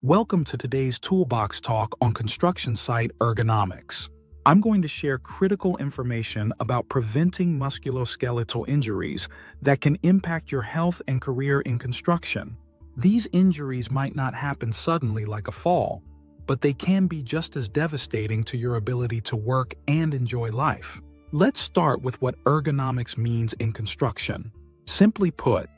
Welcome to today's Toolbox talk on construction site ergonomics. I'm going to share critical information about preventing musculoskeletal injuries that can impact your health and career in construction. These injuries might not happen suddenly like a fall, but they can be just as devastating to your ability to work and enjoy life. Let's start with what ergonomics means in construction. Simply put,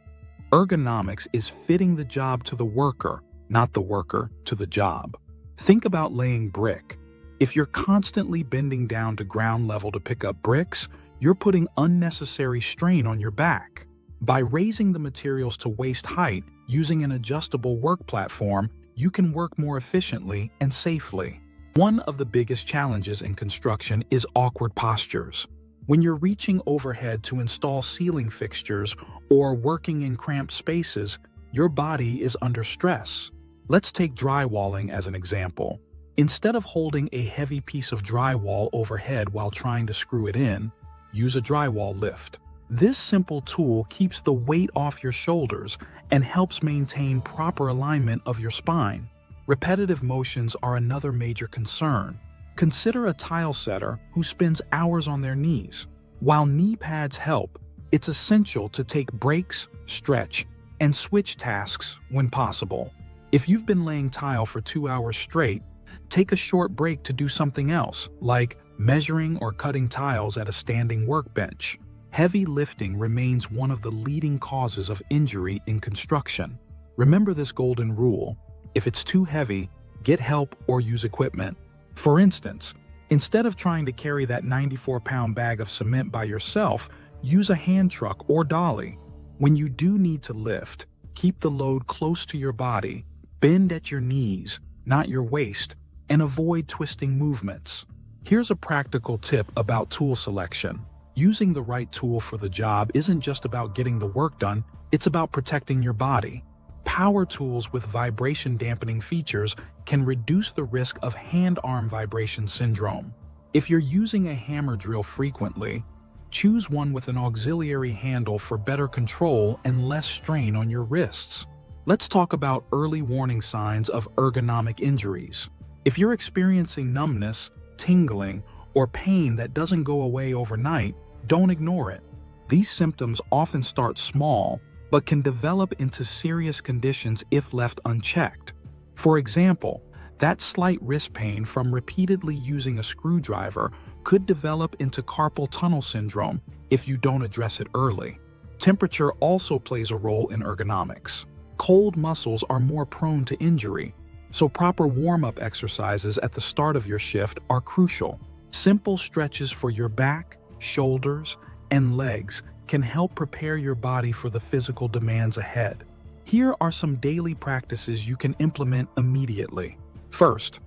ergonomics is fitting the job to the worker, not the worker to the job. Think about laying brick. If you're constantly bending down to ground level to pick up bricks, you're putting unnecessary strain on your back. By raising the materials to waist height using an adjustable work platform, you can work more efficiently and safely. One of the biggest challenges in construction is awkward postures. When you're reaching overhead to install ceiling fixtures or working in cramped spaces, your body is under stress. Let's take drywalling as an example. Instead of holding a heavy piece of drywall overhead while trying to screw it in, use a drywall lift. This simple tool keeps the weight off your shoulders and helps maintain proper alignment of your spine. Repetitive motions are another major concern. Consider a tile setter who spends hours on their knees. While knee pads help, it's essential to take breaks, stretch, and switch tasks when possible. If you've been laying tile for 2 hours straight, take a short break to do something else, like measuring or cutting tiles at a standing workbench. Heavy lifting remains one of the leading causes of injury in construction. Remember this golden rule: if it's too heavy, get help or use equipment. For instance, instead of trying to carry that 94-pound bag of cement by yourself, use a hand truck or dolly. When you do need to lift, keep the load close to your body, bend at your knees, not your waist, and avoid twisting movements. Here's a practical tip about tool selection. Using the right tool for the job isn't just about getting the work done, it's about protecting your body. Power tools with vibration dampening features can reduce the risk of hand-arm vibration syndrome. If you're using a hammer drill frequently, choose one with an auxiliary handle for better control and less strain on your wrists. Let's talk about early warning signs of ergonomic injuries. If you're experiencing numbness, tingling, or pain that doesn't go away overnight, don't ignore it. These symptoms often start small, but can develop into serious conditions if left unchecked. For example, that slight wrist pain from repeatedly using a screwdriver could develop into carpal tunnel syndrome if you don't address it early. Temperature also plays a role in ergonomics. Cold muscles are more prone to injury, so proper warm-up exercises at the start of your shift are crucial. Simple stretches for your back, shoulders, and legs can help prepare your body for the physical demands ahead. Here are some daily practices you can implement immediately. First,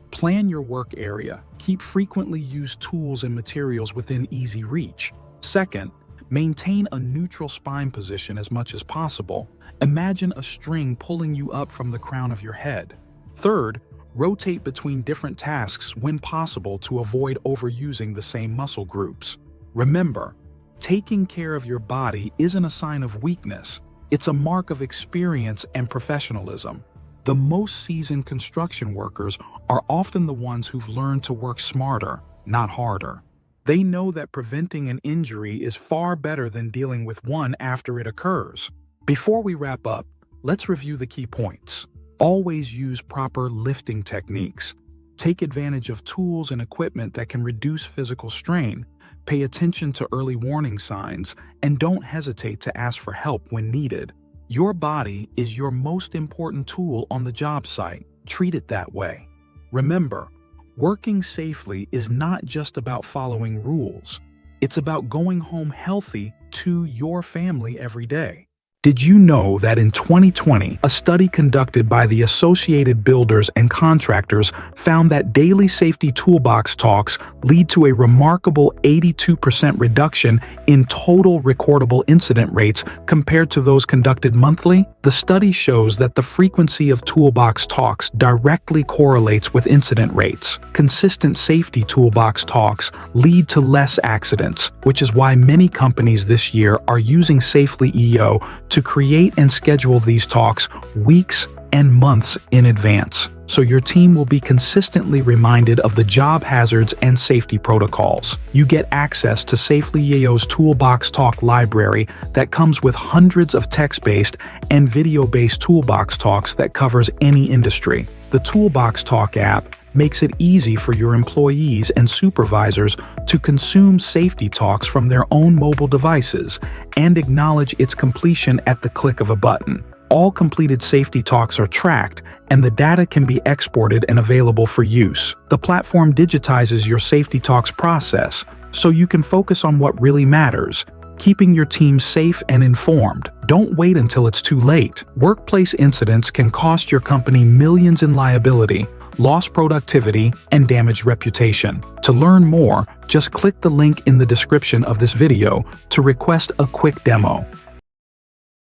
plan your work area. Keep frequently used tools and materials within easy reach. Second, maintain a neutral spine position as much as possible. Imagine a string pulling you up from the crown of your head. Third, rotate between different tasks when possible to avoid overusing the same muscle groups. Remember, taking care of your body isn't a sign of weakness. It's a mark of experience and professionalism. The most seasoned construction workers are often the ones who've learned to work smarter, not harder. They know that preventing an injury is far better than dealing with one after it occurs. Before we wrap up, let's review the key points. Always use proper lifting techniques. Take advantage of tools and equipment that can reduce physical strain. Pay attention to early warning signs, and don't hesitate to ask for help when needed. Your body is your most important tool on the job site. Treat it that way. Remember, working safely is not just about following rules. It's about going home healthy to your family every day. Did you know that in 2020, a study conducted by the Associated Builders and Contractors found that daily safety toolbox talks lead to a remarkable 82% reduction in total recordable incident rates compared to those conducted monthly? The study shows that the frequency of toolbox talks directly correlates with incident rates. Consistent safety toolbox talks lead to less accidents, which is why many companies this year are using Safely EO to create and schedule these talks weeks and months in advance, so your team will be consistently reminded of the job hazards and safety protocols. You get access to Safely Yayo's Toolbox Talk library that comes with hundreds of text-based and video-based toolbox talks that covers any industry. The Toolbox Talk app makes it easy for your employees and supervisors to consume safety talks from their own mobile devices and acknowledge its completion at the click of a button. All completed safety talks are tracked, and the data can be exported and available for use. The platform digitizes your safety talks process, so you can focus on what really matters, keeping your team safe and informed. Don't wait until it's too late. Workplace incidents can cost your company millions in liability, lost productivity, and damaged reputation. To learn more, just click the link in the description of this video to request a quick demo.